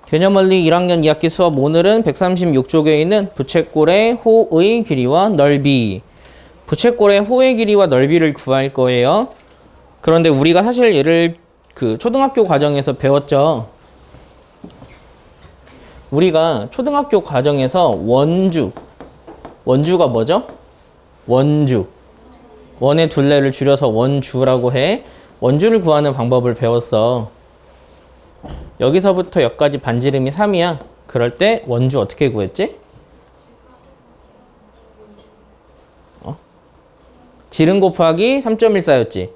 개념원리 1학년 2학기 수업 오늘은 136쪽에 있는 부채꼴의 호의 길이와 넓이. 부채꼴의 호의 길이와 넓이를 구할 거예요. 그런데 우리가 사실 얘를 그 초등학교 과정에서 배웠죠. 우리가 초등학교 과정에서 원주가 뭐죠? 원주. 원의 둘레를 줄여서 원주라고 해. 원주를 구하는 방법을 배웠어. 여기서부터 여기까지 반지름이 3이야. 그럴 때 원주 어떻게 구했지? 지름 곱하기 3.14였지.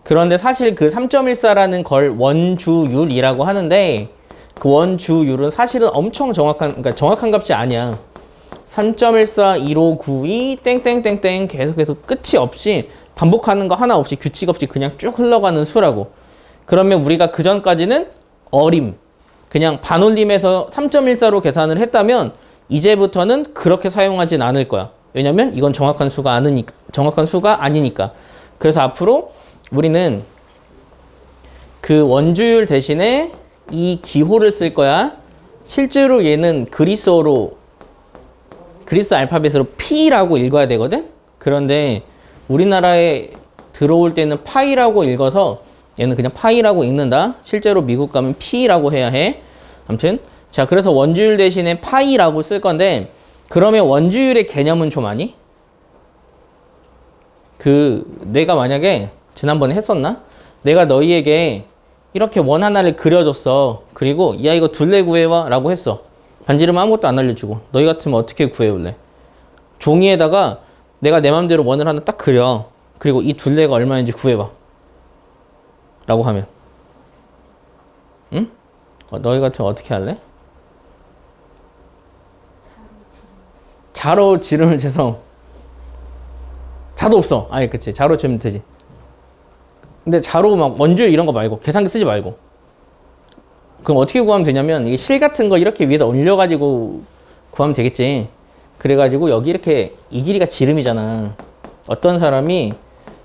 그런데 사실 그 3.14라는 걸 원주율이라고 하는데 그 원주율은 사실은 엄청 그러니까 정확한 값이 아니야. 3.141592 땡땡땡땡 계속해서 끝이 없이 반복하는 거 하나 없이 규칙 없이 그냥 쭉 흘러가는 수라고. 그러면 우리가 그 전까지는 그냥 반올림에서 3.14로 계산을 했다면 이제부터는 그렇게 사용하진 않을 거야. 왜냐면 이건 정확한 수가 아니니까. 그래서 앞으로 우리는 그 원주율 대신에 이 기호를 쓸 거야. 실제로 얘는 그리스 알파벳으로 P라고 읽어야 되거든? 그런데 우리나라에 들어올 때는 파이라고 읽어서 얘는 그냥 파이라고 읽는다. 실제로 미국 가면 P라고 해야 해. 아무튼 자, 그래서 원주율 대신에 파이라고 쓸 건데 그러면 원주율의 개념은 좀 아니? 내가 만약에 지난번에 했었나? 내가 너희에게 이렇게 원 하나를 그려줬어. 그리고 야 이거 둘레 구해와 라고 했어. 반지름 아무것도 안 알려주고 너희 같으면 어떻게 구해올래? 종이에다가 내가 내 맘대로 원을 하나 딱 그려. 그리고 이 둘레가 얼마인지 구해봐 라고 하면 응? 너희 같으면 어떻게 할래? 자로 지름을 재서 자도 없어. 아니 그치, 자로 재면 되지. 근데 자로 막 원주율 이런 거 말고 계산기 쓰지 말고 그럼 어떻게 구하면 되냐면 이게 실 같은 거 이렇게 위에다 올려가지고 구하면 되겠지. 그래가지고 여기 이렇게 이 길이가 지름이잖아. 어떤 사람이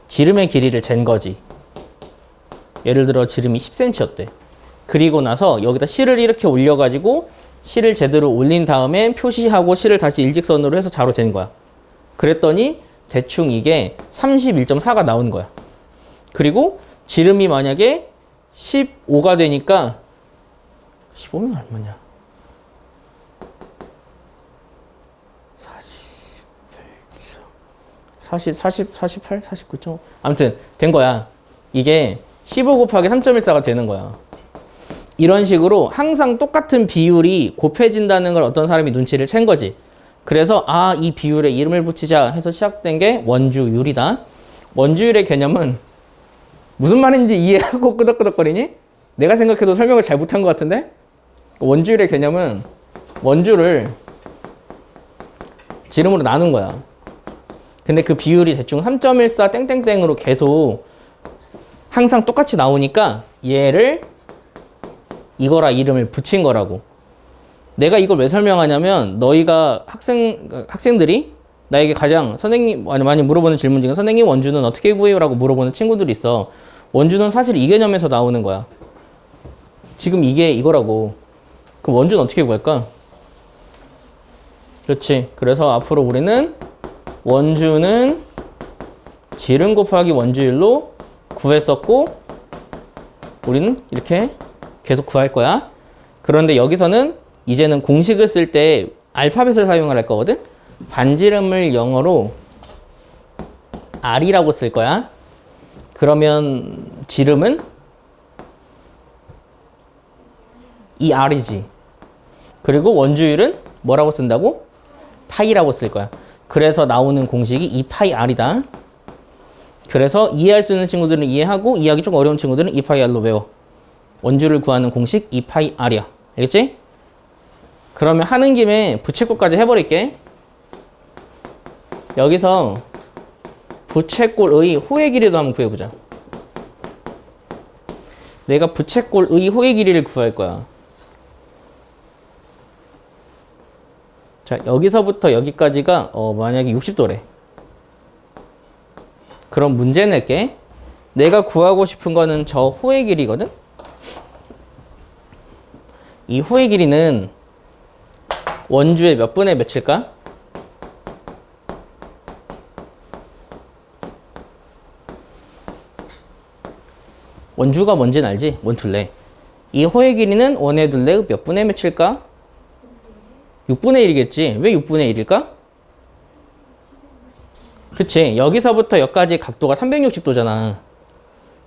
지름의 길이를 잰 거지. 예를 들어 지름이 10cm였대. 그리고 나서 여기다 실을 이렇게 올려가지고 실을 제대로 올린 다음에 표시하고 실을 다시 일직선으로 해서 자로 잰 거야. 그랬더니 대충 이게 31.4가 나온 거야. 그리고 지름이 만약에 15가 되니까 15면 얼마냐? 48, 49.5 아무튼 된 거야. 이게 15 곱하기 3.14가 되는 거야. 이런 식으로 항상 똑같은 비율이 곱해진다는 걸 어떤 사람이 눈치를 챈 거지. 그래서 이 비율에 이름을 붙이자 해서 시작된 게 원주율이다. 원주율의 개념은 무슨 말인지 이해하고 끄덕끄덕거리니? 내가 생각해도 설명을 잘 못한 것 같은데? 원주율의 개념은 원주를 지름으로 나눈 거야. 근데 그 비율이 대충 3.14 땡땡땡으로 계속 항상 똑같이 나오니까 얘를 이거라 이름을 붙인 거라고. 내가 이걸 왜 설명하냐면 너희가 학생들이 나에게 가장 선생님 많이 물어보는 질문 중에 선생님 원주는 어떻게 구해요? 라고 물어보는 친구들이 있어. 원주는 사실 이 개념에서 나오는 거야. 지금 이게 이거라고. 그럼 원주는 어떻게 구할까? 그렇지. 그래서 앞으로 우리는 원주는 지름 곱하기 원주율로 구했었고 우리는 이렇게 계속 구할 거야. 그런데 여기서는 이제는 공식을 쓸 때 알파벳을 사용할 거거든. 반지름을 영어로 R이라고 쓸 거야. 그러면 지름은 이 R이지. 그리고 원주율은 뭐라고 쓴다고? 파이라고 쓸 거야. 그래서 나오는 공식이 2파이 R이다. 그래서 이해할 수 있는 친구들은 이해하고 이해하기 좀 어려운 친구들은 2파이 R로 외워. 원주를 구하는 공식 2파이 R이야. 알겠지? 그러면 하는 김에 부채꼴까지 해버릴게. 여기서 부채꼴의 호의 길이도 한번 구해보자. 내가 부채꼴의 호의 길이를 구할 거야. 자, 여기서부터 여기까지가 만약에 60도래. 그럼 문제 낼게. 내가 구하고 싶은 거는 저 호의 길이거든? 이 호의 길이는 원주의 몇 분의 몇일까? 원주가 뭔지는 알지? 원툴레. 이 호의 길이는 원의 둘레의 몇 분의 몇일까? 6분의 1이겠지. 왜 6분의 1일까? 그치. 여기서부터 여기까지 각도가 360도잖아.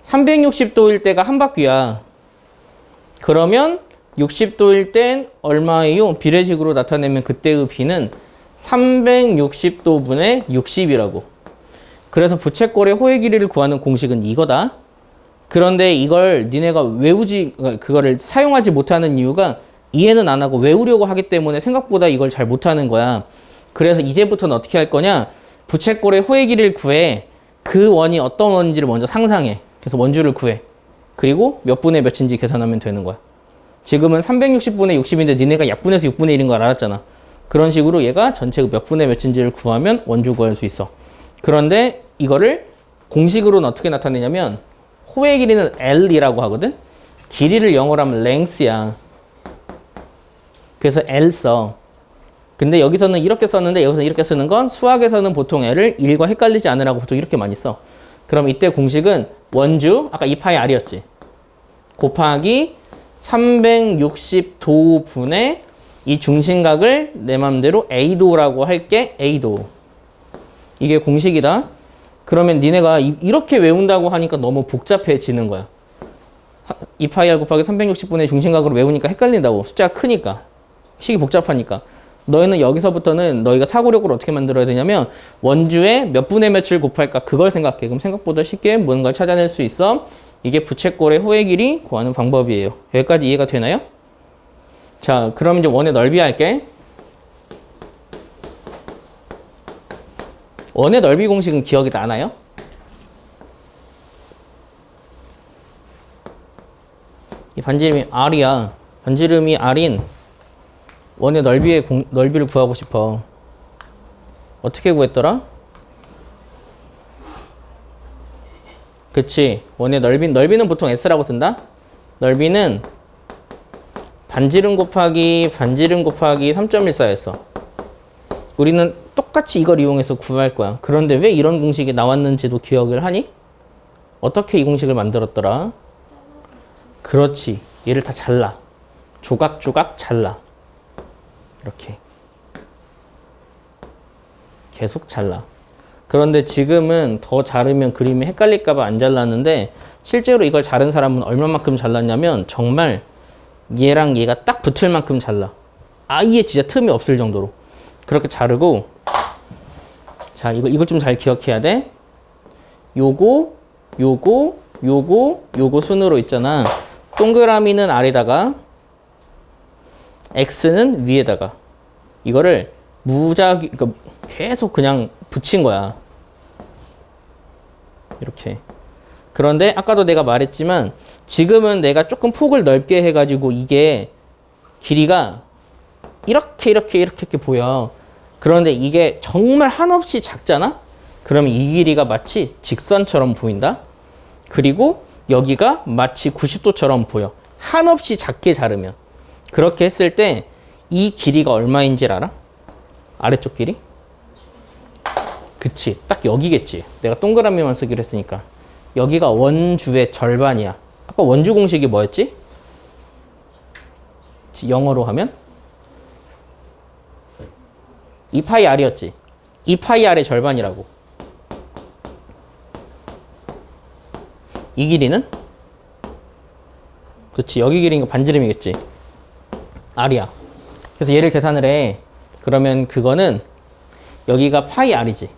360도일 때가 한 바퀴야. 그러면 60도일 땐 얼마예요? 비례식으로 나타내면 그때의 비는 360도분의 60이라고. 그래서 부채꼴의 호의 길이를 구하는 공식은 이거다. 그런데 이걸 니네가 외우지, 그거를 사용하지 못하는 이유가 이해는 안 하고 외우려고 하기 때문에 생각보다 이걸 잘 못하는 거야. 그래서 이제부터는 어떻게 할 거냐? 부채꼴의 호의 길이를 구해. 그 원이 어떤 원인지를 먼저 상상해. 그래서 원주를 구해. 그리고 몇 분의 몇인지 계산하면 되는 거야. 지금은 360분의 60인데 니네가 약분해서 6분의 1인 걸 알았잖아. 그런 식으로 얘가 전체 몇 분의 몇인지를 구하면 원주 구할 수 있어. 그런데 이거를 공식으로는 어떻게 나타내냐면 호의 길이는 L이라고 하거든? 길이를 영어로 하면 length야. 그래서 L 써. 근데 여기서는 이렇게 썼는데 여기서는 이렇게 쓰는 건 수학에서는 보통 L을 1과 헷갈리지 않으라고 보통 이렇게 많이 써. 그럼 이때 공식은 원주, 아까 2파이 R이었지. 곱하기 360도분의 이 중심각을 내 맘대로 A도라고 할게. A도. 이게 공식이다. 그러면 니네가 이렇게 외운다고 하니까 너무 복잡해지는 거야. 2파이 곱하기 360분의 중심각으로 외우니까 헷갈린다고. 숫자가 크니까. 식이 복잡하니까. 너희는 여기서부터는 너희가 사고력을 어떻게 만들어야 되냐면 원주에 몇 분의 몇을 곱할까 그걸 생각해. 그럼 생각보다 쉽게 뭔가를 찾아낼 수 있어. 이게 부채꼴의 호의 길이 구하는 방법이에요. 여기까지 이해가 되나요? 자, 그럼 이제 원의 넓이 할게. 원의 넓이 공식은 기억이 나나요? 이 반지름이 R이야. 반지름이 R인 원의 넓이를 구하고 싶어. 어떻게 구했더라? 그치. 원의 넓이는 보통 S라고 쓴다. 넓이는 반지름 곱하기 3.14였어. 우리는 똑같이 이걸 이용해서 구할 거야. 그런데 왜 이런 공식이 나왔는지도 기억을 하니? 어떻게 이 공식을 만들었더라? 그렇지. 얘를 다 잘라. 조각조각 잘라. 이렇게. 계속 잘라. 그런데 지금은 더 자르면 그림이 헷갈릴까봐 안 잘랐는데 실제로 이걸 자른 사람은 얼마만큼 잘랐냐면 정말 얘랑 얘가 딱 붙을 만큼 잘라. 아예 진짜 틈이 없을 정도로. 그렇게 자르고 자 이걸 좀 잘 기억해야 돼. 요거 순으로 있잖아. 동그라미는 아래다가 X는 위에다가 이거를 무작위 그러니까 계속 그냥 붙인 거야. 이렇게. 그런데 아까도 내가 말했지만 지금은 내가 조금 폭을 넓게 해가지고 이게 길이가 이렇게 보여. 그런데 이게 정말 한없이 작잖아? 그러면 이 길이가 마치 직선처럼 보인다? 그리고 여기가 마치 90도처럼 보여. 한없이 작게 자르면. 그렇게 했을 때 이 길이가 얼마인지 알아? 아래쪽 길이? 그치. 딱 여기겠지. 내가 동그라미만 쓰기로 했으니까. 여기가 원주의 절반이야. 아까 원주 공식이 뭐였지? 영어로 하면? 2파이 R이었지. 2파이 R의 절반이라고. 이 길이는? 그치. 여기 길이니까 반지름이겠지. R이야. 그래서 얘를 계산을 해. 그러면 그거는 여기가 파이 R이지.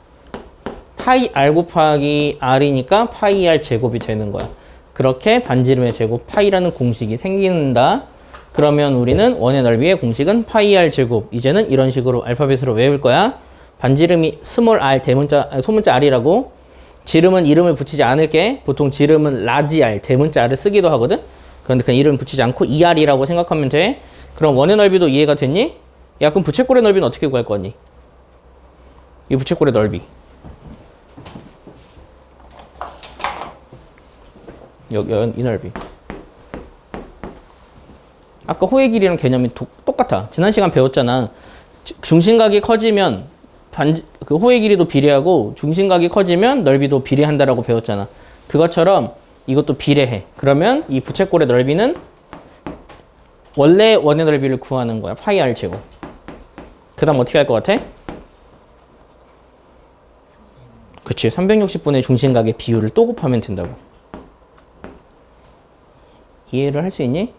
파이 R 곱하기 R이니까 파이 R 제곱이 되는 거야. 그렇게 반지름의 제곱 파이라는 공식이 생긴다. 그러면 우리는 원의 넓이의 공식은 파이 R 제곱. 이제는 이런 식으로 알파벳으로 외울 거야. 반지름이 스몰 r 소문자 R이라고. 지름은 이름을 붙이지 않을게. 보통 지름은 라지 R 대문자 R을 쓰기도 하거든. 그런데 그냥 이름 붙이지 않고 2R이라고 생각하면 돼. 그럼 원의 넓이도 이해가 됐니? 야 그럼 부채꼴의 넓이는 어떻게 구할 거니? 이 부채꼴의 넓이. 여기 이 넓이. 아까 호의 길이랑 개념이 똑같아. 지난 시간 배웠잖아. 중심각이 커지면 그 호의 길이도 비례하고 중심각이 커지면 넓이도 비례한다라고 배웠잖아. 그것처럼 이것도 비례해. 그러면 이 부채꼴의 넓이는 원래 원의 넓이를 구하는 거야. 파이 r 제곱. 그 다음 어떻게 할 것 같아? 그치. 360분의 중심각의 비율을 또 곱하면 된다고. 이해를 할 수 있니?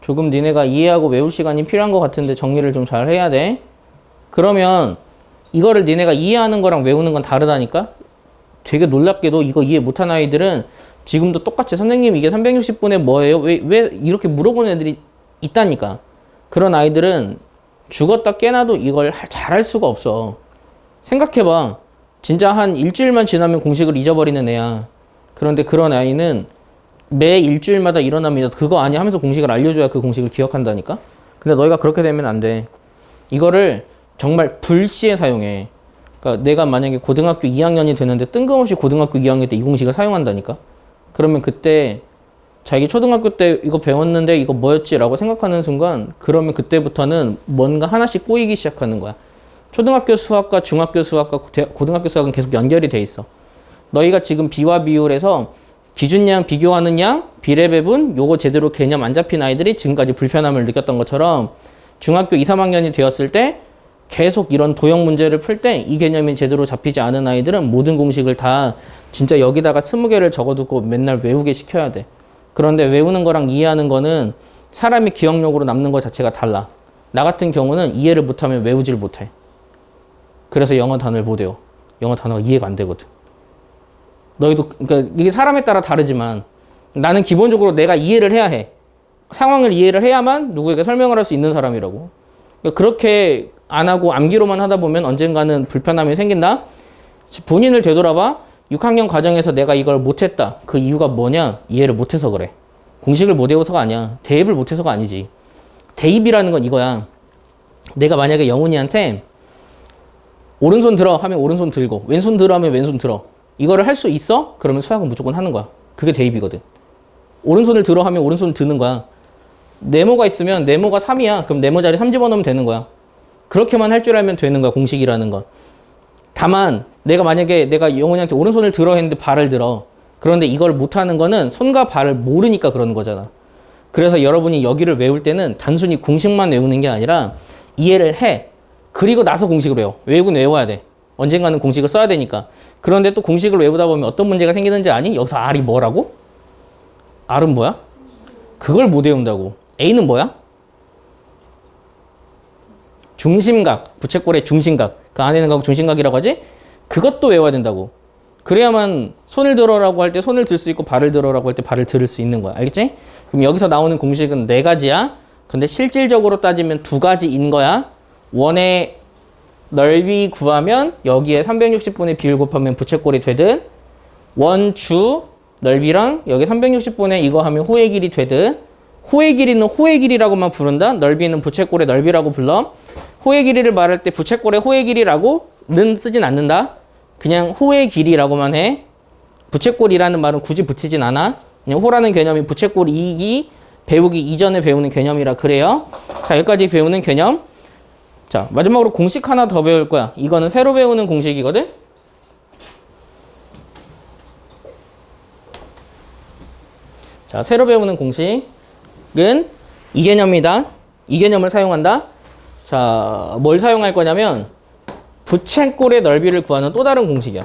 조금 니네가 이해하고 외울 시간이 필요한 것 같은데 정리를 좀 잘 해야 돼. 그러면 이거를 니네가 이해하는 거랑 외우는 건 다르다니까? 되게 놀랍게도 이거 이해 못한 아이들은 지금도 똑같이 선생님 이게 360분의 뭐예요? 왜 이렇게 물어보는 애들이 있다니까. 그런 아이들은 죽었다 깨나도 이걸 잘할 수가 없어. 생각해봐. 진짜 한 일주일만 지나면 공식을 잊어버리는 애야. 그런데 그런 아이는 매 일주일마다 일어납니다. 그거 아니야 하면서 공식을 알려줘야 그 공식을 기억한다니까? 근데 너희가 그렇게 되면 안 돼. 이거를 정말 불시에 사용해. 그러니까 내가 만약에 고등학교 2학년이 되는데 뜬금없이 고등학교 2학년 때 이 공식을 사용한다니까? 그러면 그때 자기 초등학교 때 이거 배웠는데 이거 뭐였지? 라고 생각하는 순간 그러면 그때부터는 뭔가 하나씩 꼬이기 시작하는 거야. 초등학교 수학과 중학교 수학과 고등학교 수학은 계속 연결이 돼 있어. 너희가 지금 비와 비율에서 기준량, 비교하는 양, 비례 배분 요거 제대로 개념 안 잡힌 아이들이 지금까지 불편함을 느꼈던 것처럼 중학교 2, 3학년이 되었을 때 계속 이런 도형 문제를 풀 때 이 개념이 제대로 잡히지 않은 아이들은 모든 공식을 다 진짜 여기다가 20개를 적어두고 맨날 외우게 시켜야 돼. 그런데 외우는 거랑 이해하는 거는 사람이 기억력으로 남는 것 자체가 달라. 나 같은 경우는 이해를 못하면 외우질 못해. 그래서 영어 단어를 못 외워. 영어 단어가 이해가 안 되거든. 너희도 그러니까 이게 사람에 따라 다르지만 나는 기본적으로 내가 이해를 해야 해. 상황을 이해를 해야만 누구에게 설명을 할 수 있는 사람이라고. 그러니까 그렇게 안 하고 암기로만 하다 보면 언젠가는 불편함이 생긴다. 본인을 되돌아봐. 6학년 과정에서 내가 이걸 못했다. 그 이유가 뭐냐? 이해를 못해서 그래. 공식을 못 외워서가 아니야. 대입을 못해서가 아니지. 대입이라는 건 이거야. 내가 만약에 영훈이한테 오른손 들어 하면 오른손 들고 왼손 들어 하면 왼손 들어. 이거를 할 수 있어? 그러면 수학은 무조건 하는 거야. 그게 대입이거든. 오른손을 들어 하면 오른손을 드는 거야. 네모가 있으면 네모가 3이야. 그럼 네모 자리 3 집어넣으면 되는 거야. 그렇게만 할 줄 알면 되는 거야. 공식이라는 건. 다만 내가 만약에 내가 영훈이한테 오른손을 들어 했는데 발을 들어. 그런데 이걸 못하는 거는 손과 발을 모르니까 그러는 거잖아. 그래서 여러분이 여기를 외울 때는 단순히 공식만 외우는 게 아니라 이해를 해. 그리고 나서 공식을 외워. 외우긴 외워야 돼. 언젠가는 공식을 써야 되니까. 그런데 또 공식을 외우다 보면 어떤 문제가 생기는지 아니? 여기서 R이 뭐라고? R은 뭐야? 그걸 못 외운다고. A는 뭐야? 중심각. 부채꼴의 중심각. 그 안에 있는 거 중심각이라고 하지? 그것도 외워야 된다고. 그래야만 손을 들어라고 할 때 손을 들 수 있고 발을 들어라고 할 때 발을 들을 수 있는 거야. 알겠지? 그럼 여기서 나오는 공식은 4가지야. 근데 실질적으로 따지면 2가지인 거야. 원의 넓이 구하면 여기에 360분의 비율 곱하면 부채꼴이 되든 원주 넓이랑 여기 360분의 이거 하면 호의 길이 되든 호의 길이는 호의 길이라고만 부른다. 넓이는 부채꼴의 넓이라고 불러. 호의 길이를 말할 때 부채꼴의 호의 길이라고는 쓰진 않는다. 그냥 호의 길이라고만 해. 부채꼴이라는 말은 굳이 붙이진 않아. 그냥 호라는 개념이 부채꼴이기 배우기 이전에 배우는 개념이라 그래요. 자, 여기까지 배우는 개념. 자, 마지막으로 공식 하나 더 배울 거야. 이거는 새로 배우는 공식이거든. 자, 새로 배우는 공식은 이 개념이다. 이 개념을 사용한다. 자, 뭘 사용할 거냐면 부채꼴의 넓이를 구하는 또 다른 공식이야.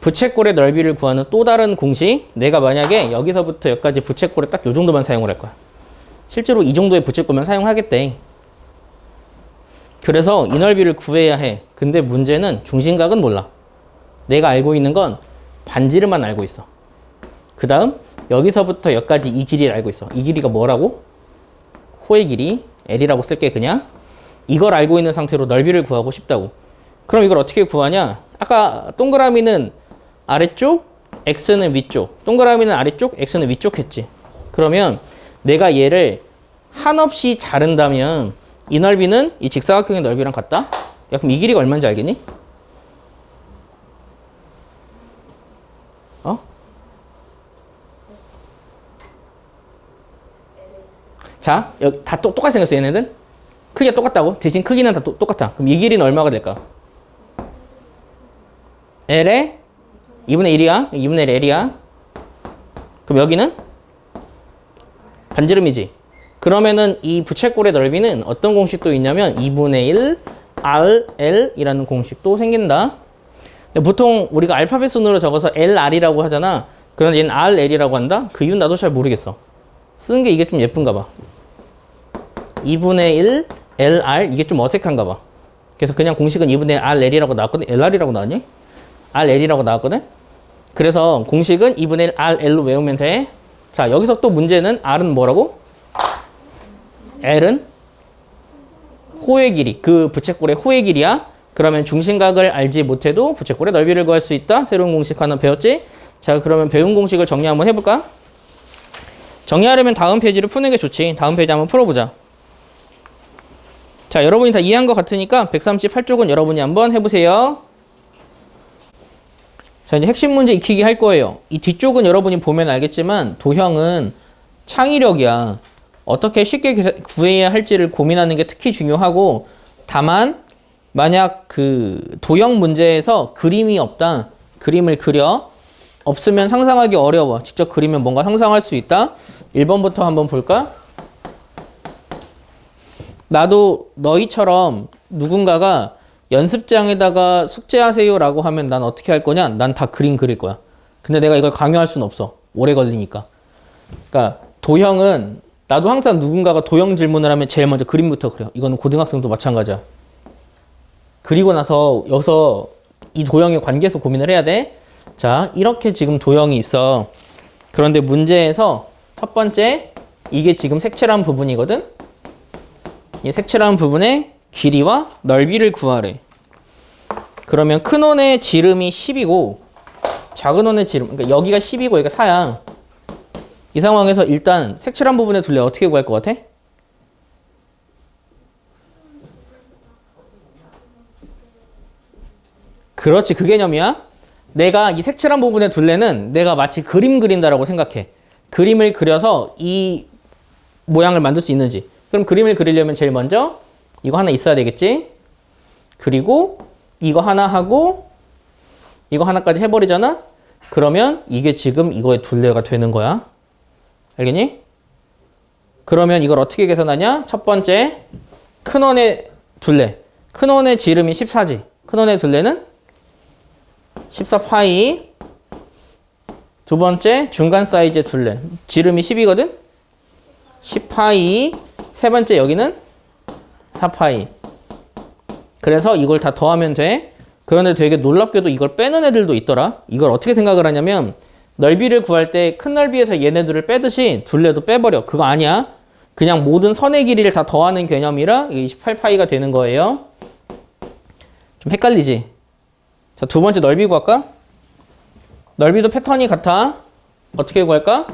부채꼴의 넓이를 구하는 또 다른 공식. 내가 만약에 여기서부터 여기까지 부채꼴에 딱 요 정도만 사용을 할 거야. 실제로 이 정도의 부채꼴만 사용하겠대. 그래서 이 넓이를 구해야 해. 근데 문제는 중심각은 몰라. 내가 알고 있는 건 반지름만 알고 있어. 그 다음 여기서부터 여기까지 이 길이를 알고 있어. 이 길이가 뭐라고? 호의 길이 L이라고 쓸게 그냥. 이걸 알고 있는 상태로 넓이를 구하고 싶다고. 그럼 이걸 어떻게 구하냐? 아까 동그라미는 아래쪽, X는 위쪽. 동그라미는 아래쪽, X는 위쪽 했지. 그러면 내가 얘를 한없이 자른다면 이 넓이는 이 직사각형의 넓이랑 같다? 야, 그럼 이 길이가 얼마인지 알겠니? 어? 자, 여기 다 똑같이 생겼어, 얘네들. 크기가 똑같다고? 대신 크기는 다 똑같아. 그럼 이 길이는 얼마가 될까? L에 2분의 1이야. 2분의 1 L이야. 그럼 여기는? 반지름이지. 그러면은 이 부채꼴의 넓이는 어떤 공식도 있냐면 2분의 1 RL이라는 공식도 생긴다. 근데 보통 우리가 알파벳 순으로 적어서 LR이라고 하잖아. 그런데 얘는 RL이라고 한다? 그 이유는 나도 잘 모르겠어. 쓰는 게 이게 좀 예쁜가 봐. 2분의 1 LR 이게 좀 어색한가 봐. 그래서 그냥 공식은 2분의 1 RL이라고 나왔거든. LR이라고 나왔니? RL이라고 나왔거든. 그래서 공식은 2분의 1 RL로 외우면 돼. 자, 여기서 또 문제는 R은 뭐라고? L은 호의 길이. 그 부채꼴의 호의 길이야. 그러면 중심각을 알지 못해도 부채꼴의 넓이를 구할 수 있다. 새로운 공식 하나 배웠지? 자, 그러면 배운 공식을 정리 한번 해볼까? 정리하려면 다음 페이지를 푸는 게 좋지. 다음 페이지 한번 풀어보자. 자, 여러분이 다 이해한 것 같으니까 138쪽은 여러분이 한번 해보세요. 자, 이제 핵심 문제 익히기 할 거예요. 이 뒤쪽은 여러분이 보면 알겠지만 도형은 창의력이야. 어떻게 쉽게 구해야 할지를 고민하는 게 특히 중요하고, 다만 만약 그 도형 문제에서 그림이 없다. 그림을 그려. 없으면 상상하기 어려워. 직접 그리면 뭔가 상상할 수 있다. 1번부터 한번 볼까? 나도 너희처럼 누군가가 연습장에다가 숙제하세요 라고 하면 난 어떻게 할 거냐? 난 다 그림 그릴 거야. 근데 내가 이걸 강요할 수는 없어. 오래 걸리니까. 그러니까 도형은 나도 항상 누군가가 도형 질문을 하면 제일 먼저 그림부터 그려. 이거는 고등학생도 마찬가지야. 그리고 나서 여기서 이 도형의 관계에서 고민을 해야 돼. 자, 이렇게 지금 도형이 있어. 그런데 문제에서 첫 번째, 이게 지금 색칠한 부분이거든. 이 색칠한 부분의 길이와 넓이를 구하래. 그러면 큰 원의 지름이 10이고 작은 원의 지름, 그러니까 여기가 10이고 여기가 4야. 이 상황에서 일단 색칠한 부분의 둘레 어떻게 구할 것 같아? 그렇지, 그 개념이야. 내가 이 색칠한 부분의 둘레는 내가 마치 그림 그린다라고 생각해. 그림을 그려서 이 모양을 만들 수 있는지. 그럼 그림을 그리려면 제일 먼저 이거 하나 있어야 되겠지? 그리고 이거 하나 하고 이거 하나까지 해버리잖아? 그러면 이게 지금 이거의 둘레가 되는 거야. 알겠니? 그러면 이걸 어떻게 계산하냐? 첫 번째, 큰 원의 둘레. 큰 원의 지름이 14지. 큰 원의 둘레는 14파이. 두 번째, 중간 사이즈의 둘레. 지름이 10이거든? 10파이. 세 번째, 여기는 4파이. 그래서 이걸 다 더하면 돼. 그런데 되게 놀랍게도 이걸 빼는 애들도 있더라. 이걸 어떻게 생각을 하냐면 넓이를 구할 때 큰 넓이에서 얘네들을 빼듯이 둘레도 빼버려. 그거 아니야. 그냥 모든 선의 길이를 다 더하는 개념이라 28파이가 되는 거예요. 좀 헷갈리지? 자, 두 번째 넓이 구할까? 넓이도 패턴이 같아. 어떻게 구할까?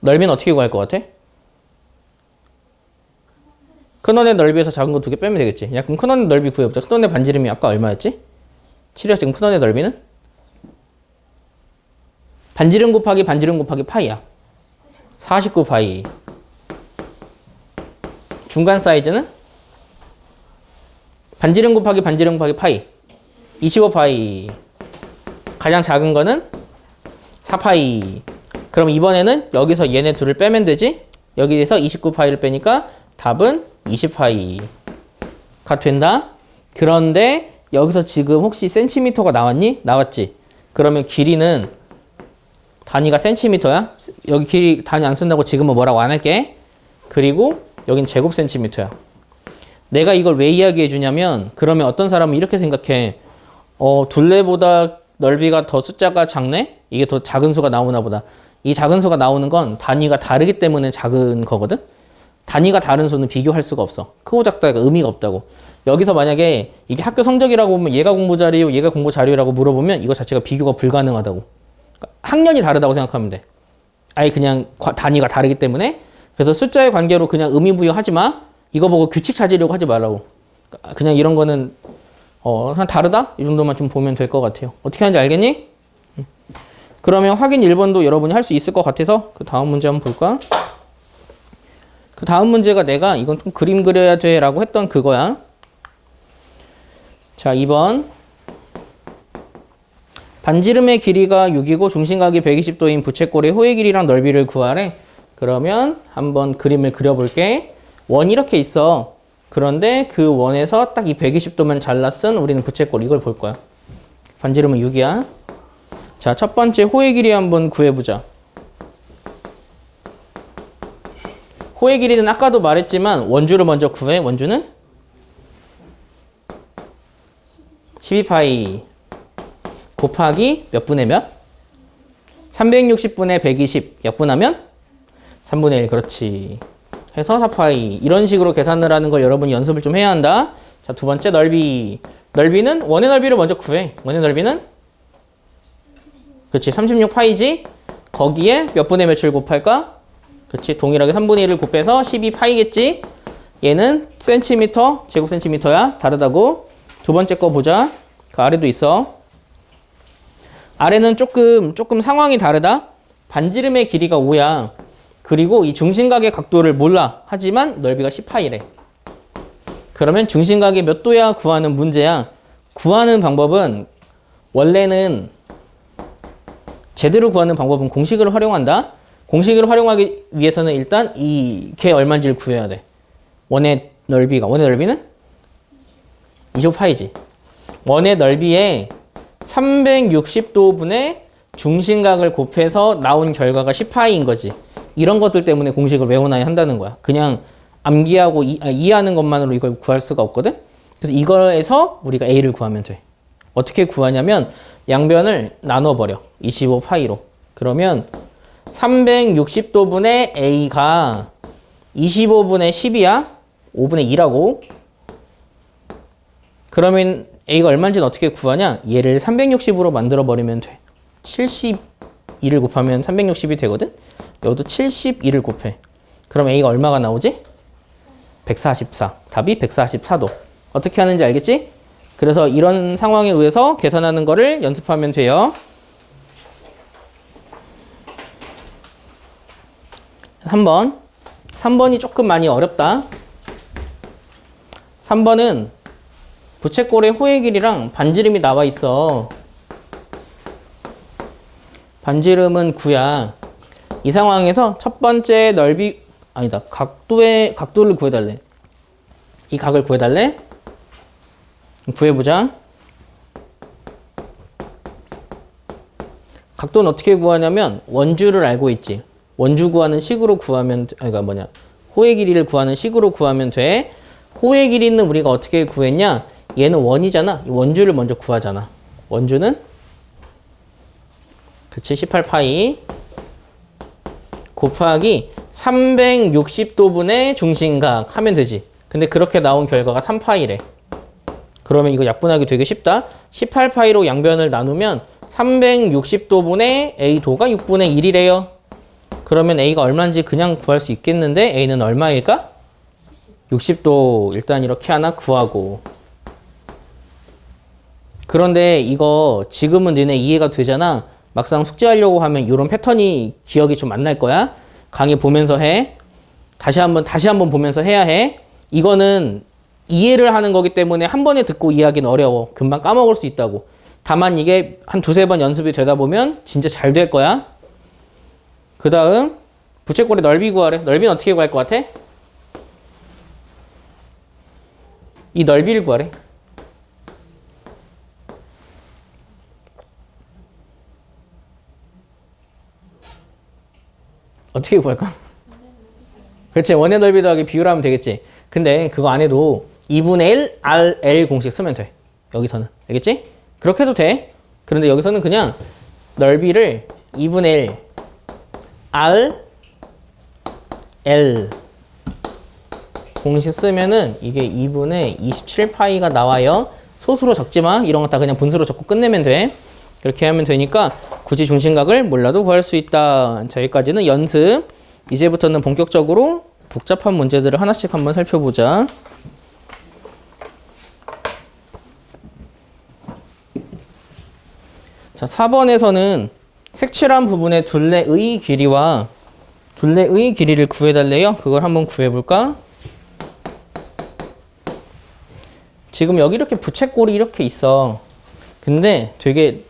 넓이는 어떻게 구할 것 같아? 큰 원의 넓이에서 작은 거 두 개 빼면 되겠지. 야, 그럼 큰 원의 넓이 구해보자. 큰 원의 반지름이 아까 얼마였지? 7이야. 지금 큰 원의 넓이는? 반지름 곱하기 반지름 곱하기 파이야. 49파이. 중간 사이즈는? 반지름 곱하기 반지름 곱하기 파이. 25파이. 가장 작은 거는 4파이. 그럼 이번에는 여기서 얘네 둘을 빼면 되지? 여기에서 29파이를 빼니까 답은 20파이가 된다. 그런데 여기서 지금 혹시 센티미터가 나왔니? 나왔지? 그러면 길이는 단위가 센티미터야? 여기 길이 단위 안 쓴다고 지금은 뭐라고 안 할게. 그리고 여긴 제곱 센티미터야. 내가 이걸 왜 이야기해 주냐면, 그러면 어떤 사람은 이렇게 생각해. 둘레보다 넓이가 더 숫자가 작네? 이게 더 작은 수가 나오나 보다. 이 작은 수가 나오는 건 단위가 다르기 때문에 작은 거거든? 단위가 다른 수는 비교할 수가 없어. 크고 작다가 의미가 없다고. 여기서 만약에 이게 학교 성적이라고 보면 얘가 공부 잘해요, 얘가 공부 잘해요라고 물어보면 이거 자체가 비교가 불가능하다고. 그러니까 학년이 다르다고 생각하면 돼. 아예 그냥 단위가 다르기 때문에. 그래서 숫자의 관계로 그냥 의미 부여하지 마. 이거 보고 규칙 찾으려고 하지 말라고. 그냥 이런 거는 그냥 다르다? 이 정도만 좀 보면 될 것 같아요. 어떻게 하는지 알겠니? 그러면 확인 1번도 여러분이 할 수 있을 것 같아서 그 다음 문제 한번 볼까? 그 다음 문제가 내가 이건 좀 그림 그려야 돼 라고 했던 그거야. 자, 2번. 반지름의 길이가 6이고 중심각이 120도인 부채꼴의 호의 길이랑 넓이를 구하래. 그러면 한번 그림을 그려볼게. 원이 이렇게 있어. 그런데 그 원에서 딱 이 120도만 잘라 쓴 우리는 부채꼴 이걸 볼 거야. 반지름은 6이야. 자, 첫 번째 호의 길이 한번 구해보자. 호의 길이는 아까도 말했지만 원주를 먼저 구해. 원주는 12파이 곱하기 몇 분의 몇? 360분의 120 약분하면 3분의 1 그렇지. 해서 4파이 이런 식으로 계산을 하는 걸 여러분이 연습을 좀 해야 한다. 자, 두 번째 넓이. 넓이는 원의 넓이를 먼저 구해. 원의 넓이는 그렇지 36파이지. 거기에 몇 분의 몇을 곱할까? 그렇지 동일하게 3분의 1을 곱해서 12파이겠지. 얘는 센티미터, 제곱 센티미터야. 다르다고. 두 번째 거 보자. 그 아래도 있어. 아래는 조금 상황이 다르다. 반지름의 길이가 5야. 그리고 이 중심각의 각도를 몰라. 하지만 넓이가 10파이래. 그러면 중심각이 몇 도야 구하는 문제야. 구하는 방법은 원래는 제대로 구하는 방법은 공식을 활용한다. 공식을 활용하기 위해서는 일단 걔 얼마인지를 구해야 돼. 원의 넓이는 25파이지. 원의 넓이에 360도분의 중심각을 곱해서 나온 결과가 10파이인 거지. 이런 것들 때문에 공식을 외워놔야 한다는 거야. 그냥 암기하고 이해하는 것만으로 이걸 구할 수가 없거든. 그래서 이거에서 우리가 A를 구하면 돼. 어떻게 구하냐면 양변을 나눠버려. 25파이로. 그러면 360도분의 A가 25분의 10이야. 5분의 2라고. 그러면 A가 얼마인지는 어떻게 구하냐? 얘를 360으로 만들어버리면 돼. 72를 곱하면 360이 되거든? 여기도 72를 곱해. 그럼 A가 얼마가 나오지? 144. 답이 144도. 어떻게 하는지 알겠지? 그래서 이런 상황에 의해서 계산하는 거를 연습하면 돼요. 3번. 3번이 조금 많이 어렵다. 3번은 부채꼴의 호의 길이랑 반지름이 나와 있어. 반지름은 9야. 이 상황에서 첫 번째 넓이, 아니다. 각도를 구해달래. 이 각을 구해달래? 구해보자. 각도는 어떻게 구하냐면 원주를 알고 있지. 원주 구하는 식으로 구하면, 호의 길이를 구하는 식으로 구하면 돼. 호의 길이는 우리가 어떻게 구했냐? 얘는 원이잖아. 원주를 먼저 구하잖아. 원주는 그치 18파이 곱하기 360도분의 중심각 하면 되지. 근데 그렇게 나온 결과가 3파이래. 그러면 이거 약분하기 되게 쉽다. 18파이로 양변을 나누면 360도분의 A도가 6분의 1이래요. 그러면 A가 얼마인지 그냥 구할 수 있겠는데 A는 얼마일까? 60도. 일단 이렇게 하나 구하고. 그런데 이거 지금은 너네 이해가 되잖아. 막상 숙제하려고 하면 이런 패턴이 기억이 좀 안 날 거야. 강의 보면서 해. 다시 한번 보면서 해야 해. 이거는 이해를 하는 거기 때문에 한 번에 듣고 이해하기는 어려워. 금방 까먹을 수 있다고. 다만 이게 한 두세 번 연습이 되다 보면 진짜 잘 될 거야. 그 다음 부채꼴의 넓이 구하래. 넓이는 어떻게 구할 것 같아? 이 넓이를 구하래. 어떻게 구할까? 그렇지. 원의 넓이 더하기 비율 하면 되겠지. 근데 그거 안 해도 2분의 1 RL 공식 쓰면 돼. 여기서는. 알겠지? 그렇게 해도 돼. 그런데 여기서는 그냥 넓이를 2분의 1 RL 공식 쓰면은 이게 2분의 27파이가 나와요. 소수로 적지 마. 이런 거 다 그냥 분수로 적고 끝내면 돼. 그렇게 하면 되니까 굳이 중심각을 몰라도 구할 수 있다. 자, 여기까지는 연습. 이제부터는 본격적으로 복잡한 문제들을 하나씩 한번 살펴보자. 자, 4번에서는 색칠한 부분의 둘레의 길이와 둘레의 길이를 구해달래요. 그걸 한번 구해볼까? 지금 여기 이렇게 부채꼴이 이렇게 있어. 근데 되게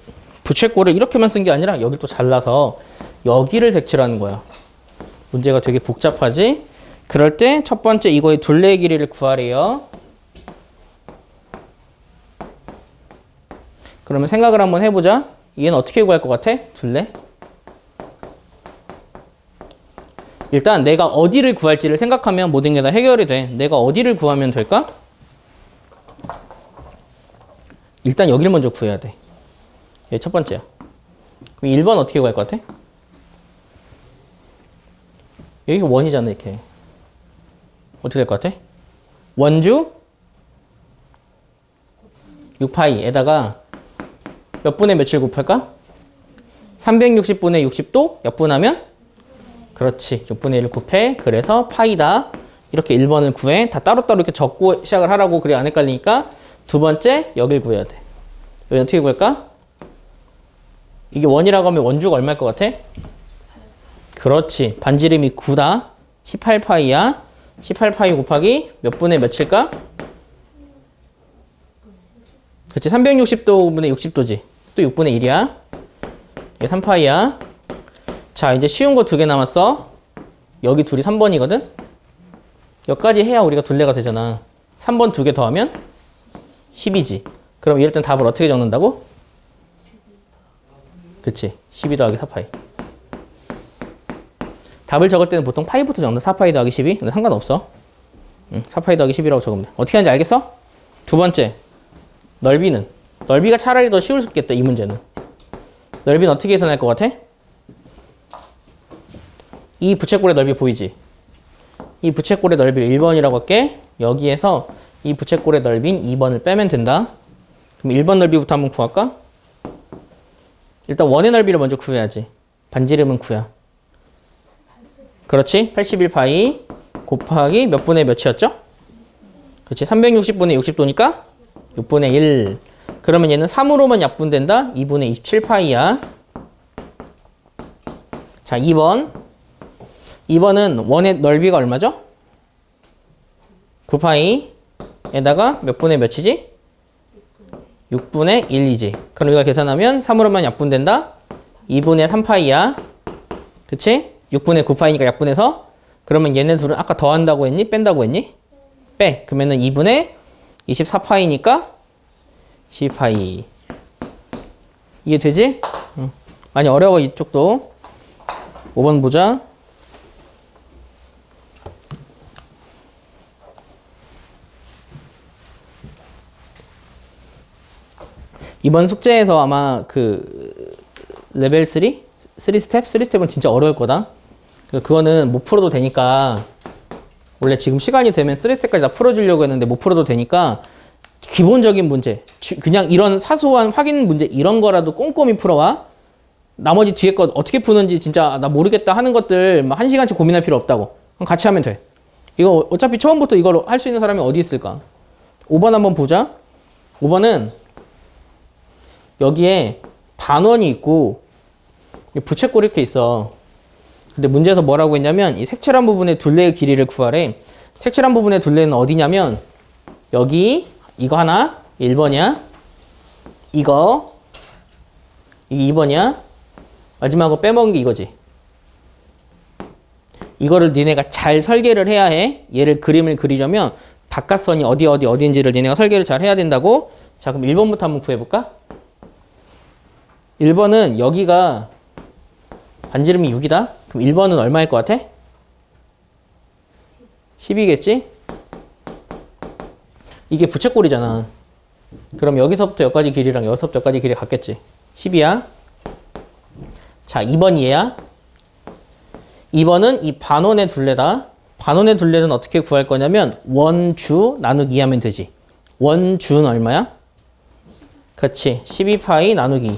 부채꼴을 이렇게만 쓴 게 아니라 여기 또 잘라서 여기를 색칠하는 거야. 문제가 되게 복잡하지? 그럴 때 첫 번째 이거의 둘레의 길이를 구하래요. 그러면 생각을 한번 해보자. 얘는 어떻게 구할 것 같아? 둘레? 일단 내가 어디를 구할지를 생각하면 모든 게 다 해결이 돼. 내가 어디를 구하면 될까? 일단 여기를 먼저 구해야 돼. 얘 첫 번째야. 그럼 1번 어떻게 구할 것 같아? 여기가 원이잖아, 이렇게. 어떻게 될 것 같아? 원주 6파이에다가 몇 분의 며칠 곱할까? 360분의 60도 약분하면? 그렇지. 6분의 1 곱해. 그래서 파이다. 이렇게 1번을 구해. 다 따로따로 이렇게 적고 시작을 하라고. 그래 안 헷갈리니까. 두 번째, 여길 구해야 돼. 여기 어떻게 구할까? 이게 원이라고 하면 원주가 얼마일 것 같아? 그렇지. 반지름이 9다. 18파이야. 18파이 곱하기 몇 분의 몇일까? 그렇지. 360도분의 60도지. 또 6분의 1이야. 이게 3파이야. 자, 이제 쉬운 거 2개 남았어. 여기 둘이 3번이거든? 여기까지 해야 우리가 둘레가 되잖아. 3번 2개 더하면 10이지. 그럼 이럴 땐 답을 어떻게 적는다고? 그치. 12 더하기 4파이. 답을 적을 때는 보통 파이부터 적는다. 4파이 더하기 12. 근데 상관없어. 4파이 더하기 10이라고 적으면 돼. 어떻게 하는지 알겠어? 두 번째. 넓이는. 넓이가 차라리 더 쉬울 수 있겠다. 이 문제는. 넓이는 어떻게 계산할 것 같아? 이 부채꼴의 넓이 보이지? 이 부채꼴의 넓이를 1번이라고 할게. 여기에서 이 부채꼴의 넓이인 2번을 빼면 된다. 그럼 1번 넓이부터 한번 구할까? 일단 원의 넓이를 먼저 구해야지. 반지름은 9야. 그렇지? 81파이 곱하기 몇 분의 몇이었죠? 그렇지? 360분의 60도니까 6분의 1. 그러면 얘는 3으로만 약분된다. 2분의 27파이야. 자, 2번. 2번은 원의 넓이가 얼마죠? 9파이에다가 몇 분의 몇이지? 6분의 1이지. 그럼 이거 계산하면 3으로만 약분된다. 2분의 3파이야. 그치? 6분의 9파이니까 약분해서. 그러면 얘네 둘은 아까 더한다고 했니? 뺀다고 했니? 빼. 그러면은 2분의 24파이니까 12파이. 이해되지? 응. 많이 어려워 이쪽도. 5번 보자. 이번 숙제에서 아마 그 레벨 3? 3스텝? 3스텝은 진짜 어려울 거다. 그거는 못 풀어도 되니까 원래 지금 시간이 되면 3스텝까지 다 풀어주려고 했는데 못 풀어도 되니까 기본적인 문제, 그냥 이런 사소한 확인 문제 이런 거라도 꼼꼼히 풀어와. 나머지 뒤에 거 어떻게 푸는지 진짜 나 모르겠다 하는 것들 막 1시간씩 고민할 필요 없다고. 그럼 같이 하면 돼. 이거 어차피 처음부터 이걸 할 수 있는 사람이 어디 있을까? 5번 한번 보자. 5번은 여기에 반원이 있고 부채꼴이 이렇게 있어. 근데 문제에서 뭐라고 했냐면 이 색칠한 부분의 둘레의 길이를 구하래. 색칠한 부분의 둘레는 어디냐면 여기 이거 하나 1번이야. 이거 이게 2번이야. 마지막으로 빼먹은 게 이거지. 이거를 니네가 잘 설계를 해야 해. 얘를 그림을 그리려면 바깥선이 어디인지를 니네가 설계를 잘 해야 된다고. 자, 그럼 1번부터 한번 구해볼까? 1번은 여기가 반지름이 6이다. 그럼 1번은 얼마일 것 같아? 10이겠지? 이게 부채꼴이잖아. 그럼 여기서부터 여기까지 길이랑 여기서부터 여기까지 길이 같겠지. 10이야. 자, 2번이 얘야. 2번은 이 반원의 둘레다. 반원의 둘레는 어떻게 구할 거냐면 원주 나누기 2 하면 되지. 원주는 얼마야? 그렇지. 12파이 나누기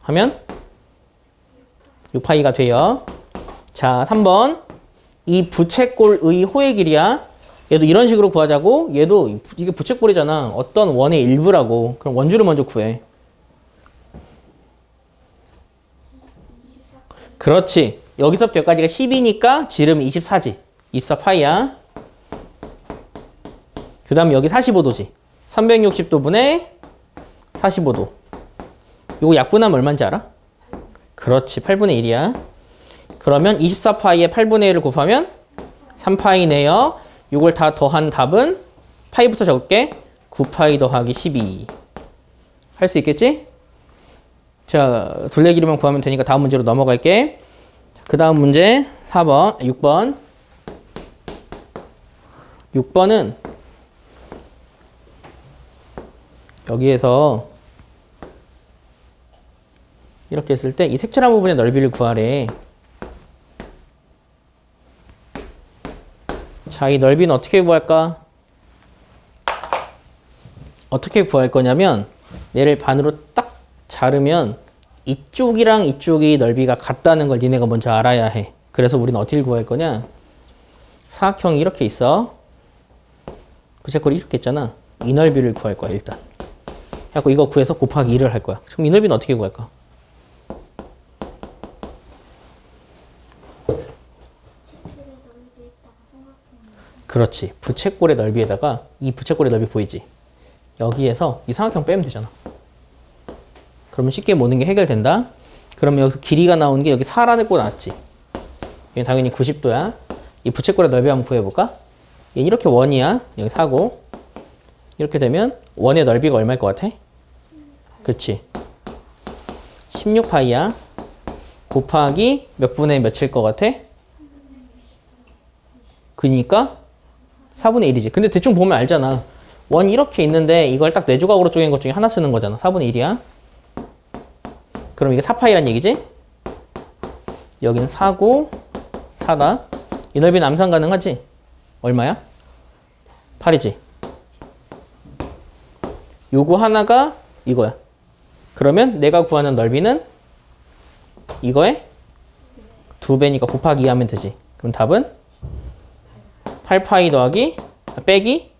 하면 6파이가 돼요. 자, 3번. 이 부채꼴의 호의 길이야. 얘도 이런 식으로 구하자고. 얘도 이게 부채꼴이잖아. 어떤 원의 일부라고. 그럼 원주를 먼저 구해. 그렇지. 여기서부터 여기까지가 10이니까 지름이 24지. 24파이야. 그 다음에 여기 45도지. 360도분의 45도. 요거 약분하면 얼마인지 알아? 그렇지. 8분의 1이야. 그러면 24파이에 8분의 1을 곱하면 3파이네요. 요걸 다 더한 답은 파이부터 적을게. 9파이 더하기 12. 할 수 있겠지? 자, 둘레길이만 구하면 되니까 다음 문제로 넘어갈게. 그 다음 문제 4번, 6번. 6번은 여기에서 이렇게 했을 때 이 색칠한 부분의 넓이를 구하래. 자, 이 넓이는 어떻게 구할까? 어떻게 구할 거냐면 얘를 반으로 딱 자르면 이쪽이랑 이쪽이 넓이가 같다는 걸 니네가 먼저 알아야 해. 그래서 우리는 어떻게 구할 거냐? 사각형이 이렇게 있어. 부채꼴이 이렇게 있잖아. 이 넓이를 구할 거야, 일단. 그래갖고 이거 구해서 곱하기 2를 할 거야. 그럼 이 넓이는 어떻게 구할까? 그렇지. 부채꼴의 넓이에다가 이 부채꼴의 넓이 보이지? 여기에서 이 삼각형 빼면 되잖아. 그러면 쉽게 모든 게 해결된다. 그러면 여기서 길이가 나오는 게 여기 4라는 꼴 나왔지. 얘는 당연히 90도야. 이 부채꼴의 넓이 한번 구해볼까? 얘 이렇게 원이야. 여기 4고. 이렇게 되면 원의 넓이가 얼마일 것 같아? 그치. 16파이야. 곱하기 몇 분의 몇일 것 같아? 그니까 4분의 1이지. 근데 대충 보면 알잖아. 원이 이렇게 있는데 이걸 딱 4조각으로 쪼갠 것 중에 하나 쓰는 거잖아. 4분의 1이야. 그럼 이게 4파이란 얘기지? 여기는 4고 4다. 이 넓이는 암산 가능하지? 얼마야? 8이지. 요거 하나가 이거야. 그러면 내가 구하는 넓이는 이거에 2배니까 곱하기 2 하면 되지. 그럼 답은 8파이 더하기 빼기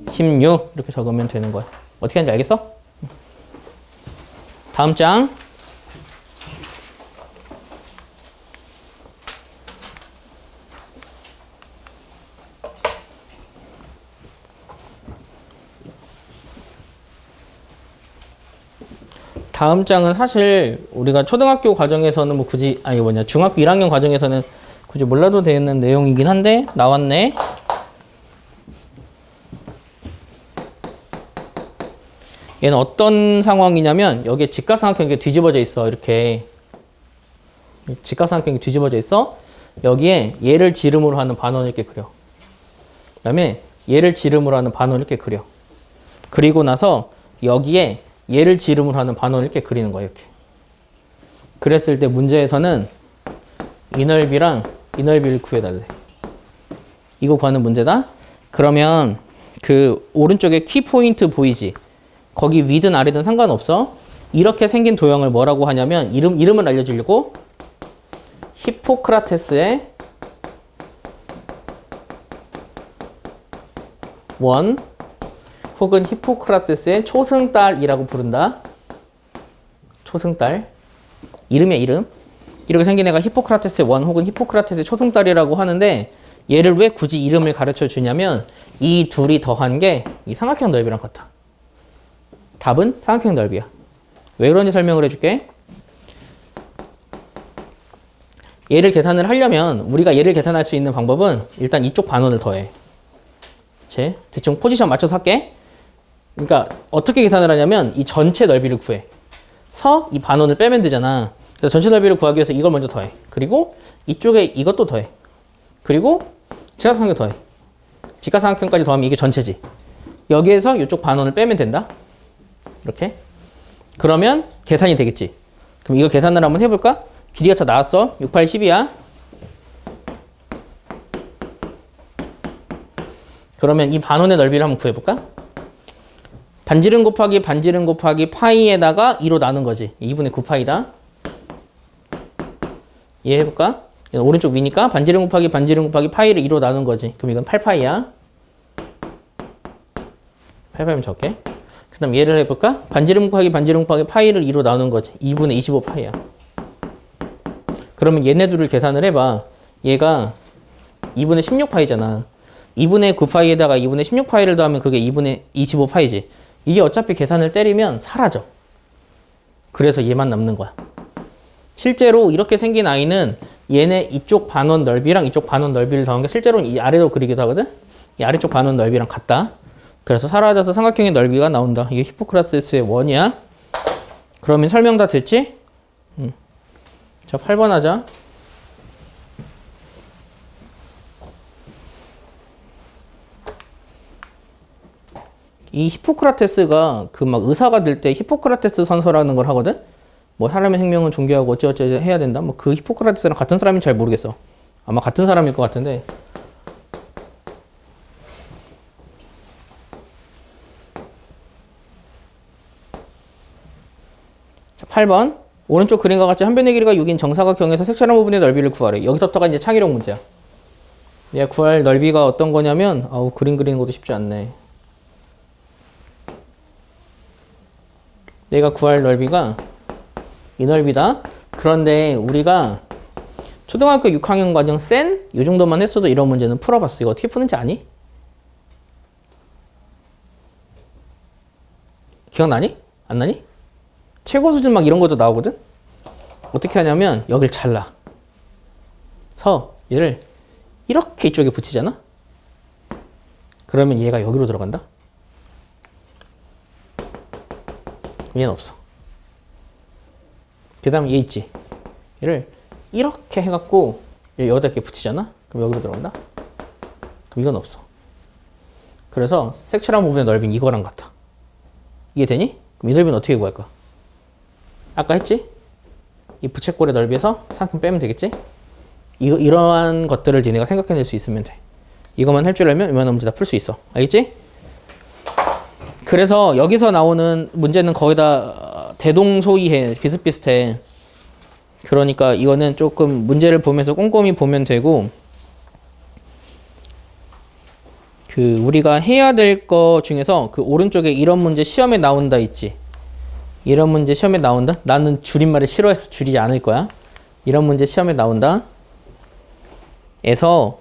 16 이렇게 적으면 되는 거야. 어떻게 하는지 알겠어? 다음 장. 다음 장은 사실 우리가 초등학교 과정에서는 뭐 굳이 중학교 1학년 과정에서는 굳이 몰라도 되는 내용이긴 한데 나왔네. 얘는 어떤 상황이냐면 여기에 직각삼각형이 뒤집어져 있어. 이렇게 직각삼각형이 뒤집어져 있어. 여기에 얘를 지름으로 하는 반원을 이렇게 그려. 그 다음에 얘를 지름으로 하는 반원을 이렇게 그려. 그리고 나서 여기에 얘를 지름으로 하는 반원을 이렇게 그리는 거야. 이렇게. 그랬을 때 문제에서는 이 넓이랑 이 넓이를 구해달래. 이거 구하는 문제다. 그러면 그 오른쪽에 키포인트 보이지? 거기 위든 아래든 상관없어. 이렇게 생긴 도형을 뭐라고 하냐면 이름을 알려주려고 히포크라테스의 원 혹은 히포크라테스의 초승달이라고 부른다. 초승달. 이름이야, 이름. 이렇게 생긴 애가 히포크라테스의 원 혹은 히포크라테스의 초승달이라고 하는데 얘를 왜 굳이 이름을 가르쳐 주냐면 이 둘이 더한 게 이 삼각형 넓이랑 같아. 답은 삼각형 넓이야. 왜 그런지 설명을 해줄게. 얘를 계산을 하려면 우리가 얘를 계산할 수 있는 방법은 일단 이쪽 반원을 더해. 대충 포지션 맞춰서 할게. 그러니까 어떻게 계산을 하냐면 이 전체 넓이를 구해. 이 반원을 빼면 되잖아. 그래서 전체 넓이를 구하기 위해서 이걸 먼저 더해. 그리고 이쪽에 이것도 더해. 그리고 직각삼각형 더해. 직각삼각형까지 더하면 이게 전체지. 여기에서 이쪽 반원을 빼면 된다. 이렇게. 그러면 계산이 되겠지. 그럼 이거 계산을 한번 해볼까? 길이가 다 나왔어. 6, 8, 10이야. 그러면 이 반원의 넓이를 한번 구해볼까? 반지름 곱하기 반지름 곱하기 파이에다가 2로 나눈 거지. 2분의 9파이다. 이해해볼까? 오른쪽 위니까 반지름 곱하기 반지름 곱하기 파이를 2로 나눈 거지. 그럼 이건 8파이야. 8파이면 적게. 그 다음 얘를 해볼까? 반지름 곱하기 반지름 곱하기 파이를 2로 나눈 거지. 2분의 25파이야. 그 그러면 얘네들을 계산을 해봐. 얘가 2분의 16파이잖아. 2분의 9파이에다가 2분의 16파이를 더하면 그게 2분의 25파이지. 이게 어차피 계산을 때리면 사라져. 그래서 얘만 남는 거야. 실제로 이렇게 생긴 아이는 얘네 이쪽 반원 넓이랑 이쪽 반원 넓이를 더한 게 실제로는 이 아래로 그리기도 하거든? 이 아래쪽 반원 넓이랑 같다. 그래서 사라져서 삼각형의 넓이가 나온다. 이게 히포크라테스의 원이야. 그러면 설명 다 됐지? 자, 8번 하자. 이 히포크라테스가 그 막 의사가 될 때 히포크라테스 선서라는 걸 하거든? 뭐 사람의 생명은 존귀하고 어쩌고저쩌고 해야 된다? 뭐 그 히포크라테스랑 같은 사람인지 잘 모르겠어. 아마 같은 사람일 것 같은데. 자, 8번. 오른쪽 그림과 같이 한 변의 길이가 6인 정사각형에서 색칠한 부분의 넓이를 구하래. 여기서부터가 이제 창의력 문제야. 얘 구할 넓이가 어떤 거냐면, 그림 그리는 것도 쉽지 않네. 내가 구할 넓이가 이 넓이다. 그런데 우리가 초등학교 6학년 과정 센? 이 정도만 했어도 이런 문제는 풀어봤어. 이거 어떻게 푸는지 아니? 기억나니? 안 나니? 최고 수준 막 이런 것도 나오거든? 어떻게 하냐면 여길 잘라. 얘를 이렇게 이쪽에 붙이잖아? 그러면 얘가 여기로 들어간다? 얘는 없어. 그 다음에 얘 있지? 얘를 이렇게 해갖고 얘 여기다 이렇게 붙이잖아? 그럼 여기로 들어간다? 그럼 이건 없어. 그래서 색칠한 부분의 넓이는 이거랑 같아. 이해되니? 그럼 이 넓이는 어떻게 구할까? 아까 했지? 이 부채꼴의 넓이에서 삼각형 빼면 되겠지? 이러한 것들을 니네가 생각해낼 수 있으면 돼. 이것만 할 줄 알면 웬만한 문제 다 풀 수 있어. 알겠지? 그래서 여기서 나오는 문제는 거의 다 대동소이해. 비슷비슷해. 그러니까 이거는 조금 문제를 보면서 꼼꼼히 보면 되고, 우리가 해야 될 거 중에서 그 오른쪽에 이런 문제 시험에 나온다 있지? 이런 문제 시험에 나온다? 나는 줄임말을 싫어해서 줄이지 않을 거야. 이런 문제 시험에 나온다. 에서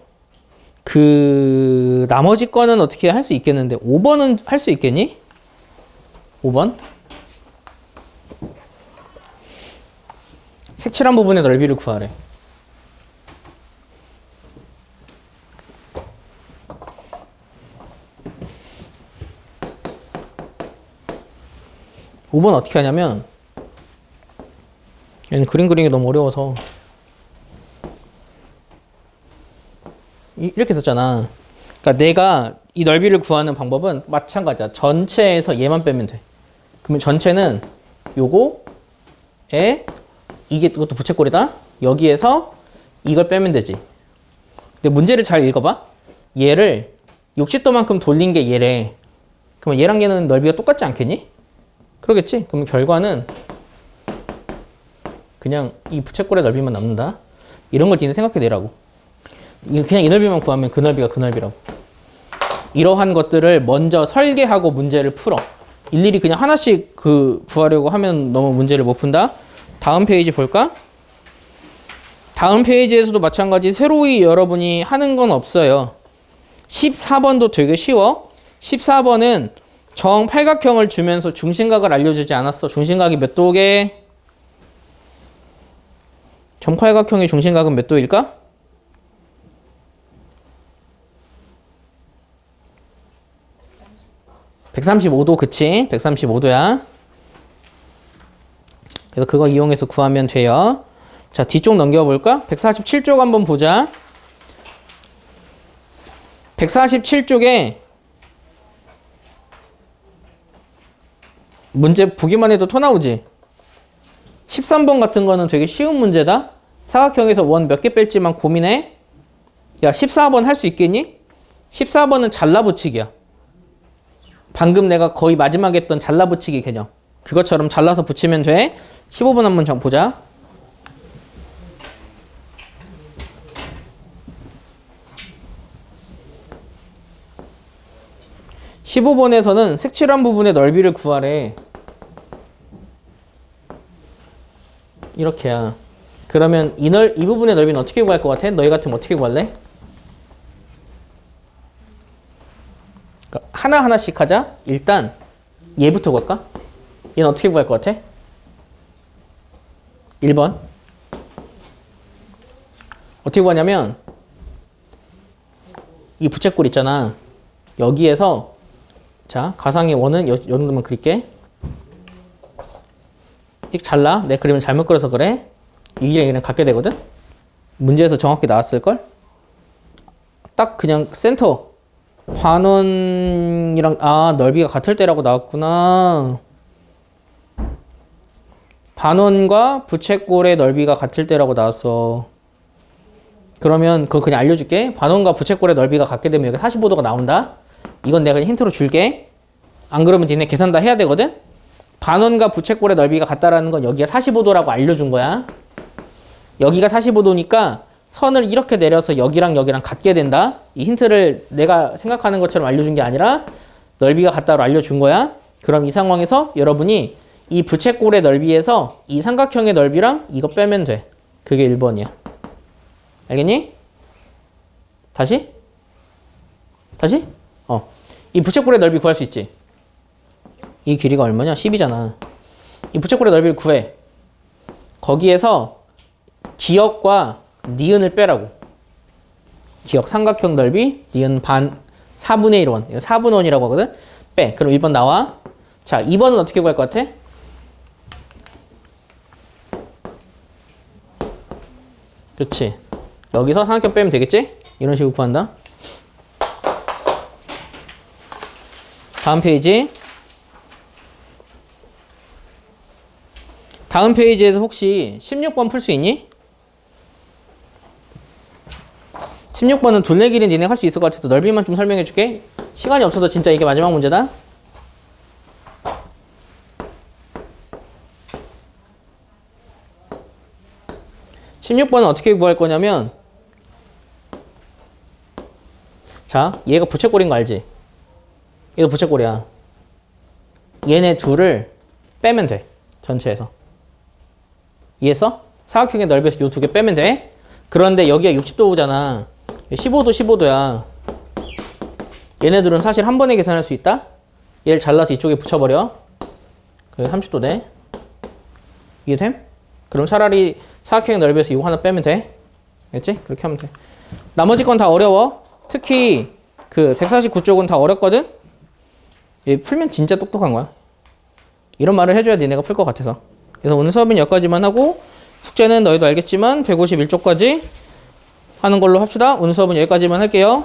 나머지 거는 어떻게 할 수 있겠는데 5번은 할 수 있겠니? 5번? 색칠한 부분의 넓이를 구하래. (5번) 어떻게 하냐면, 얘는 그림 그리는 게 너무 어려워서 이렇게 썼잖아. 그러니까 내가 이 넓이를 구하는 방법은 마찬가지야. 전체에서 얘만 빼면 돼. 그러면 전체는 요거에 이것도 부채꼴이다. 여기에서 이걸 빼면 되지. 근데 문제를 잘 읽어봐. 얘를 60도만큼 돌린 게 얘래. 그러면 얘랑 얘는 넓이가 똑같지 않겠니? 그러겠지? 그러면 결과는 그냥 이 부채꼴의 넓이만 남는다. 이런 걸 니네 생각해내라고. 그냥 이 넓이만 구하면 그 넓이가 그 넓이라고. 이러한 것들을 먼저 설계하고 문제를 풀어. 일일이 그냥 하나씩 구하려고 하면 너무 문제를 못 푼다. 다음 페이지 볼까? 다음 페이지에서도 마찬가지 새로이 여러분이 하는 건 없어요. 14번도 되게 쉬워. 14번은 정팔각형을 주면서 중심각을 알려주지 않았어. 중심각이 몇 도게? 정팔각형의 중심각은 몇 도일까? 135도, 그치? 135도야. 그래서 그거 이용해서 구하면 돼요. 자, 뒤쪽 넘겨볼까? 147쪽 한번 보자. 147쪽에 문제 보기만 해도 토 나오지? 13번 같은 거는 되게 쉬운 문제다. 사각형에서 원 몇 개 뺄지만 고민해. 야, 14번 할 수 있겠니? 14번은 잘라붙이기야. 방금 내가 거의 마지막에 했던 잘라붙이기 개념. 그것처럼 잘라서 붙이면 돼. 15번 한번 보자. (15번에서는) 색칠한 부분의 넓이를 구하래. 이렇게야. 그러면 이 부분의 넓이는 어떻게 구할 것 같아? 너희 같으면 어떻게 구할래? 그러니까 하나하나씩 하자. 일단 얘부터 구할까? 얘는 어떻게 구할 것 같아? 1번. 어떻게 구하냐면 이 부채꼴 있잖아. 여기에서 자, 가상의 원은 요 정도만 그릴게. 이렇게 잘라. 내 그림을 잘못 그려서 그래. 이기랑 이기랑 같게 되거든? 문제에서 정확히 나왔을걸? 딱 그냥 센터. 반원이랑, 넓이가 같을 때라고 나왔구나. 반원과 부채꼴의 넓이가 같을 때라고 나왔어. 그러면 그거 그냥 알려줄게. 반원과 부채꼴의 넓이가 같게 되면 여기 45도가 나온다. 이건 내가 그냥 힌트로 줄게. 안 그러면 니네 계산 다 해야 되거든? 반원과 부채꼴의 넓이가 같다라는 건 여기가 45도라고 알려준 거야. 여기가 45도니까 선을 이렇게 내려서 여기랑 여기랑 같게 된다. 이 힌트를 내가 생각하는 것처럼 알려준 게 아니라 넓이가 같다로 알려준 거야. 그럼 이 상황에서 여러분이 이 부채꼴의 넓이에서 이 삼각형의 넓이랑 이거 빼면 돼. 그게 1번이야. 알겠니? 다시? 이 부채꼴의 넓이 구할 수 있지? 이 길이가 얼마냐? 10이잖아. 이 부채꼴의 넓이를 구해. 거기에서 기역과 니은을 빼라고. 기역 삼각형 넓이, 니은 4분의 1원. 이거 4분 원이라고 하거든? 빼. 그럼 1번 나와. 자, 2번은 어떻게 구할 것 같아? 그렇지. 여기서 삼각형 빼면 되겠지? 이런 식으로 구한다. 다음 페이지. 다음 페이지에서 혹시 16번 풀 수 있니? 16번은 둘레길이 니네 할 수 있을 것 같아서 넓이만 좀 설명해 줄게. 시간이 없어서 진짜 이게 마지막 문제다. (16번은) 어떻게 구할 거냐면, 자, 얘가 부채꼴인 거 알지? 얘도 부채꼴이야. 얘네 둘을 빼면 돼. 전체에서. 이해했어? 사각형의 넓이에서 요 두 개 빼면 돼. 그런데 여기가 60도잖아. 15도, 15도야. 얘네들은 사실 한 번에 계산할 수 있다? 얘를 잘라서 이쪽에 붙여버려. 그래, 30도 돼. 이해됨? 그럼 차라리 사각형의 넓이에서 이거 하나 빼면 돼. 알겠지? 그렇게 하면 돼. 나머지 건 다 어려워. 특히 그 149쪽은 다 어렵거든? 얘 풀면 진짜 똑똑한 거야. 이런 말을 해줘야 니네가 풀 것 같아서. 그래서 오늘 수업은 여기까지만 하고, 숙제는 너희도 알겠지만 151쪽까지 하는 걸로 합시다. 오늘 수업은 여기까지만 할게요.